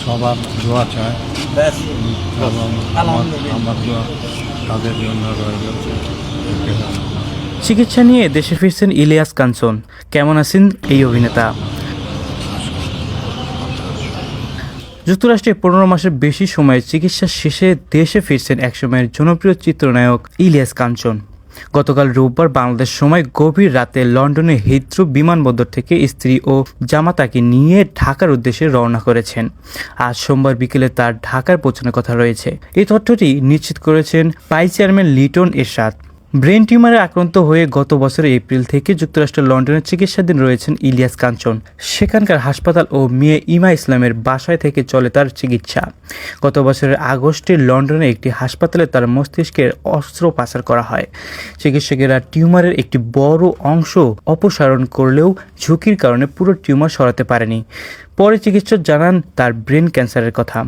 সবার দোয়া চায় এবং আমার দোয়া তাদের জন্য রয়ে গেছে। চিকিৎসা নিয়ে দেশে ফিরছেন ইলিয়াস কাঞ্চন। কেমন আছেন এই অভিনেতা? যুক্তরাষ্ট্রে 15 মাসের বেশি সময় চিকিৎসা শেষে দেশে ফিরছেন একসময়ের জনপ্রিয় চিত্রনায়ক ইলিয়াস কাঞ্চন। গতকাল রোববার বাংলাদেশ সময় গভীর রাতে লন্ডনে হিথ্রো বিমানবন্দর থেকে স্ত্রী ও জামাতাকে নিয়ে ঢাকার উদ্দেশ্যে রওনা করেছেন। আজ সোমবার বিকেলে তার ঢাকার পৌঁছানোর কথা রয়েছে। এই তথ্যটি নিশ্চিত করেছেন ভাইস চেয়ারম্যান লিটন এরশাদ। ব্রেন টিউমারে আক্রান্ত হয়ে গত বছরের এপ্রিল থেকে যুক্তরাষ্ট্রের লন্ডনে চিকিৎসাধীন রয়েছেন ইলিয়াস কাঞ্চন। সেখানকার হাসপাতাল ও মেয়ে ইমা ইসলামের বাসায় থেকে চলে তার চিকিৎসা। গত বছরের আগস্টে লন্ডনে একটি হাসপাতালে তার মস্তিষ্কের অস্ত্রোপচার করা হয়। চিকিৎসকেরা টিউমারের একটি বড় অংশ অপসারণ করলেও ঝুঁকির কারণে পুরো টিউমার সরাতে পারেনি। পরে চিকিৎসক জানান তার ব্রেন ক্যান্সারের কথা।